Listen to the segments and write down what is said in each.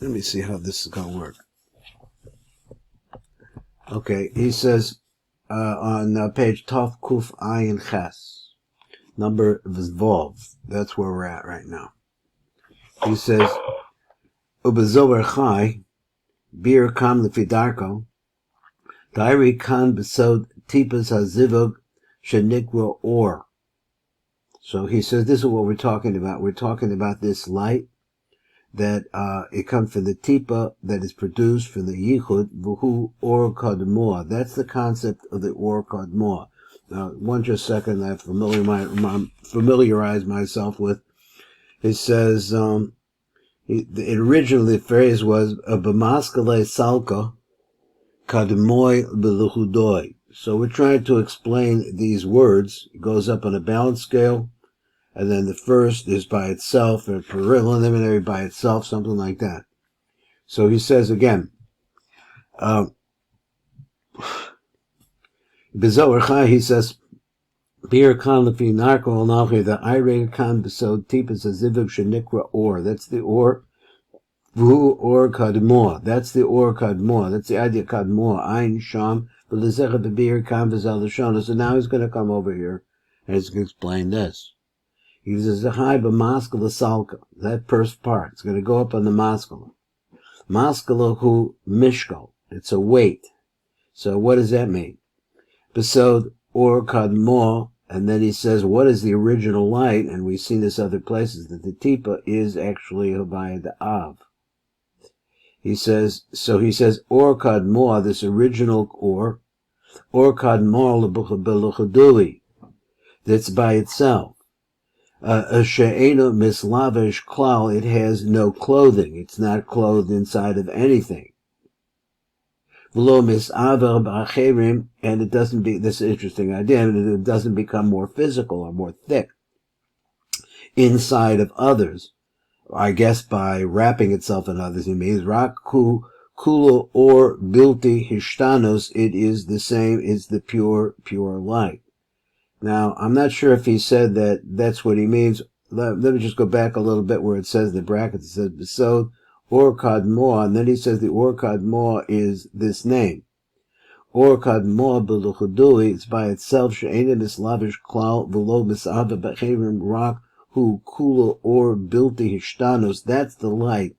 Let me see how this is going to work. Okay, he says on page Tov Kuf Ayin Ches, number Vov. That's where we're at right now. He says, Ubezover Chai, Bir Kam Lefidarko, Dairi Kan Besod Tipas Hazivug Shenikra Or. So he says this is what we're talking about. We're talking about this light that it comes from the Tipa that is produced from the Yichud, Vuhu Or Kadmoa. That's the concept of the Or Kadmoa. Now, just second, I familiarize myself with. It says, originally the phrase was, B'maskale Salka Kadmoy Beluchudoi. So we're trying to explain these words. It goes up on a balance scale. And then the first is by itself, or preliminary by itself, something like that. So he says again, Bezoar Chai, he says, Bir kan lefi narko al the ire kan besod tipas azivuk shenikra or. That's the or. Vu or kadmoa. That's the or kadmoa. That's the idea kadmoa. Ein sham v'lezecha bebir kan v'zal l'shona. So now he's going to come over here and he's going to explain this. He says, Zahai b'maskala salka. That first part. It's going to go up on the maskala. Maskala hu mishkal. It's a weight. So what does that mean? Besod or kadmo. And then he says, what is the original light? And we've seen this other places, that the Tipa is actually Havaya the Av. He says, or kadmo, this original or kadmo l'buchadui. That's by itself. A she'ena mislavish klal, it has no clothing. It's not clothed inside of anything. V'lo misaver b'acherim, and it doesn't be, this is an interesting idea, and it doesn't become more physical or more thick inside of others. I guess by wrapping itself in others, he means raku kulo or bilti hishtanos, it is the same, it's the pure light. Now, I'm not sure if he said that that's what he means. Let me just go back a little bit where it says the brackets. It says besod or kadmoa, and then he says the or kadmoa is this name. Or kadmoa beluchudui, it's by itself, she'ena mislavish klal v'lo misava b'chevim rak hu kula or bilti hishtanos. That's the light,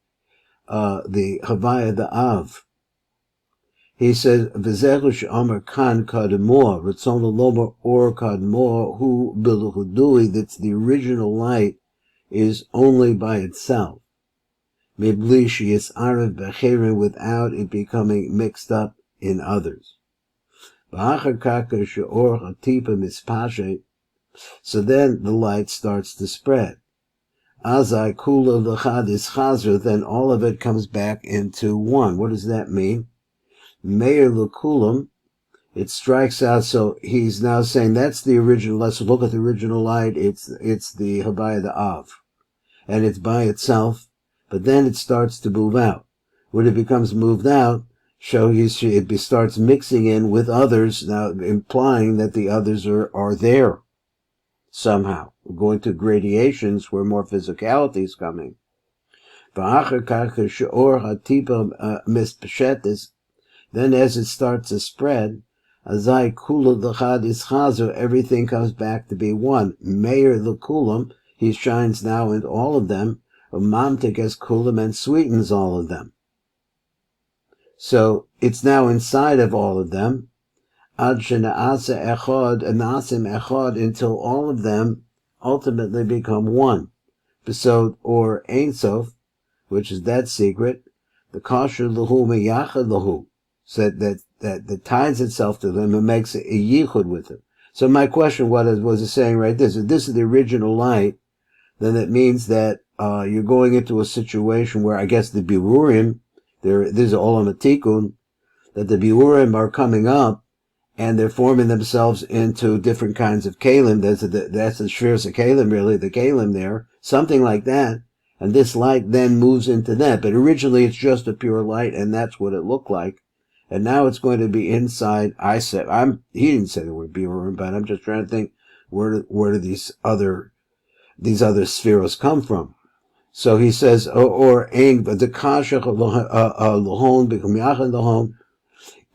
the Havaya the Av. He says, V'zechu she'amar kan kadmoa, Ratzon lomer or kadmoa, hu beluchudui, that's the original light, is only by itself. Mibli she'yis'arev b'cherim, without it becoming mixed up in others. V'achar kaka she'or hatipa mispashe, so then the light starts to spread. Azai kula l'chad is chazra, then all of it comes back into one. What does that mean? Meir Lukulam, it strikes out, so he's now saying that's the original, let's look at the original light, it's the Havaya the Av. And it's by itself, but then it starts to move out. When it becomes moved out, it starts mixing in with others, now implying that the others are there somehow. We're going to gradations where more physicality is coming. Then as it starts to spread, azai kula l'chad is chazer, everything comes back to be one. Meir l'kulam, he shines now into all of them, mamtik as kulam, and sweetens all of them. So it's now inside of all of them, ad shena'asa echad, anasim echad, until all of them ultimately become one. Besod or Ein Sof, which is that secret, the kasher lahu meyachad lahu, so that ties itself to them and makes a yichud with them. So my question, what was it saying right this? If this is the original light, then it means that you're going into a situation where I guess the birurim, there's olam atikun, that the birurim are coming up and they're forming themselves into different kinds of kalim. That's the shviras of kalim, really, the kalim there, something like that. And this light then moves into that. But originally it's just a pure light, and that's what it looked like. And now it's going to be inside. He didn't say the word birurim, but I'm just trying to think where do these other spheros come from? So he says, or Ein V'Dekashach Lohon B'Kum Yachad Lohon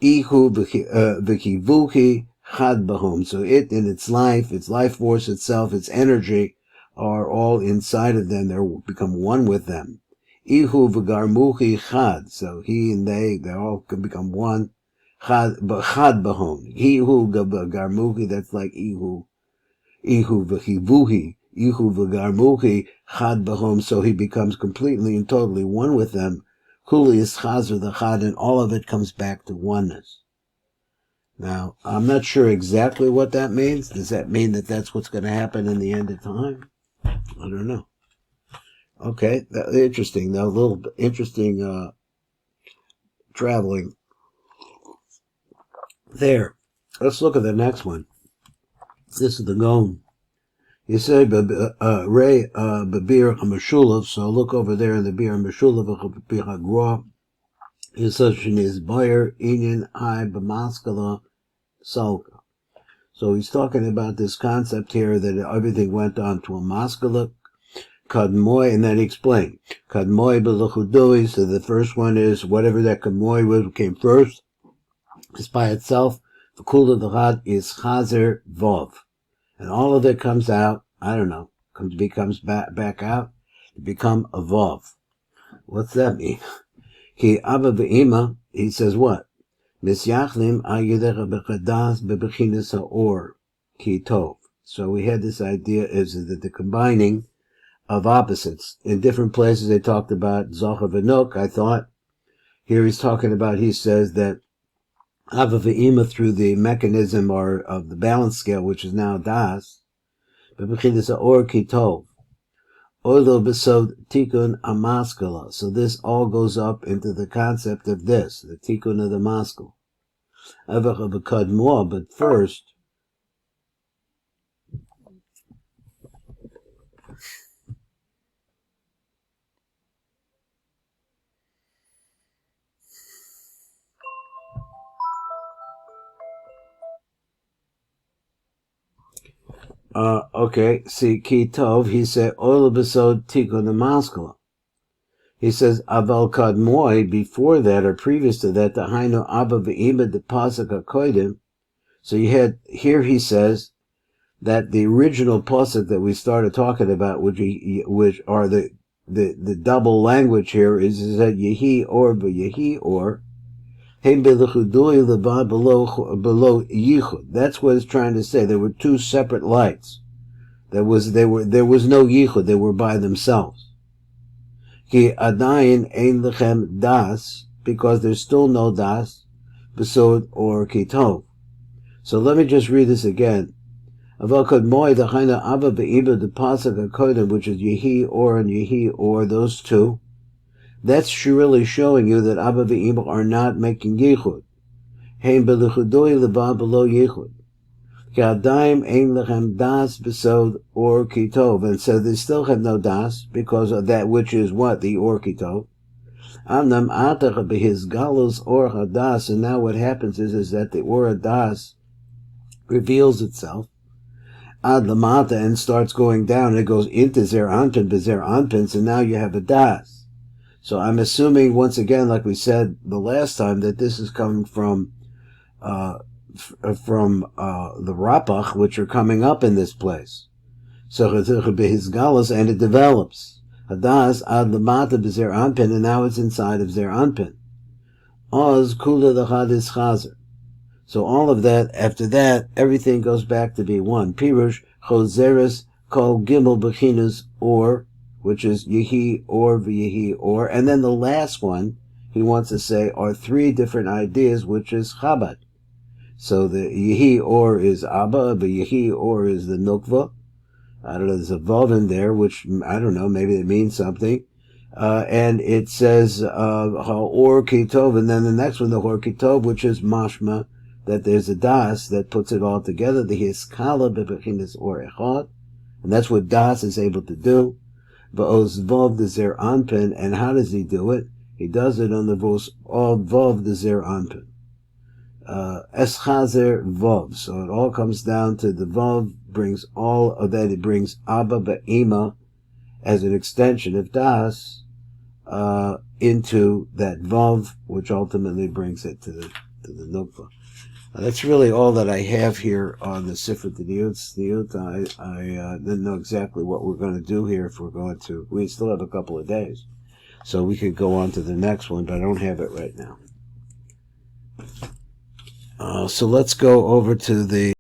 Ihu V'Kivuki Chad Bahom. So it in its life force itself, its energy, are all inside of them. They become one with them. Ihu V'Garmuchi Chad. So he and they all can become one. Chad Bahom. Ihu V'Garmuchi, that's like Ihu V'Chivuhi. Ihu V'Garmuchi Chad Bahom. So he becomes completely and totally one with them. Kuli is Chazer the Chad, and all of it comes back to oneness. Now, I'm not sure exactly what that means. Does that mean that that's what's going to happen in the end of time? I don't know. Okay, interesting. Now, a little interesting traveling there. Let's look at the next one. This is the Gon. You say Ray Babir Mashulav, so look over there in the Bir Mashulav Bihagro. He says is Bayer Inyan I Bamaskala Salka. So he's talking about this concept here that everything went on to a maskala, Kadmoy, and then he explained. Kadmoy Beluchudui, so the first one is whatever that Kadmoy was came first, is by itself. The Kula Dachad is Chazer Vov. And all of it comes out, I don't know, becomes back out to become a Vov. What's that mean? Ki Abba Ve'ima, he says what? Misyachlim Ayudecha Bechadas Bebechinas Ha'or Ki Tov. So we had this idea is that the combining of opposites. In different places they talked about Zocher V'Nuk, I thought. Here he's talking about, he says that Abba Ve'ima through the mechanism or of the balance scale, which is now Das, Bebechinas Ha'or Ki Tov. Oilo besod tikkun amaskala. So this all goes up into the concept of this, the tikkun of the maskal. But first, okay, see, Ki Tov, he said, Oil besod tikkun amaskala. He says, Aval Kadmoy, before that or previous to that, the Hainu Abba Ve'ima de Pasuk HaKoidim. So you had, here he says that the original Pasuk that we started talking about, which are the double language here, is that Yehi or Yehi or Heim B'Lechudui Leva below Yichud. That's what it's trying to say. There were two separate lights. There was no Yichud. They were by themselves. Ki adayin ein lechem das, because there's still no das, besod or kitov. So let me just read this again. Aval kadmoy dachayna abba be'iba the pasuk hakodim, which is yehi or and yehi or, those two. That's really showing you that abba ve'ima are not making yichud. Hein belichudoi leva below yichud. Ki adayim ein lechem das besod or kitov, and so they still have no das because of that which is what, the or kitov. Amnam atach behis galus or hadas, and now what happens is that the or hadas reveals itself ad lamata and starts going down. It goes into zer anpin bezer anpin, so now you have a das. So I'm assuming once again, like we said the last time, that this is coming from the rapach, which are coming up in this place. So his galus, and it develops. Hadas ad lamata b'zer anpin, and now it's inside of zer anpin. Oz kula l'chad is chazer. So all of that, after that, everything goes back to be one. Pirush choseres kol gimel b'chinas or, which is yehi or v'yehi or, and then the last one he wants to say are three different ideas, which is Chabad. So the yehi or is Abba, but yehi or is the Nukva. I don't know, there's a vav in there, which, I don't know, maybe it means something. And it says, or kitov, and then the next one, the hor kitov, which is mashma, that there's a das that puts it all together, the hiskala bebechinas or echad, and that's what das is able to do. V'oz vav the zer anpin, and how does he do it? He does it on the vos vav the zer anpin. Eschazer vav. So it all comes down to the vav brings all of that. It brings Abba Ba'ima, as an extension of das into that vav, which ultimately brings it to the nukva. That's really all that I have here on the Sifra Diyut. I didn't know exactly what we're going to do here. If we're going to, we still have a couple of days, so we could go on to the next one, but I don't have it right now. So let's go over to the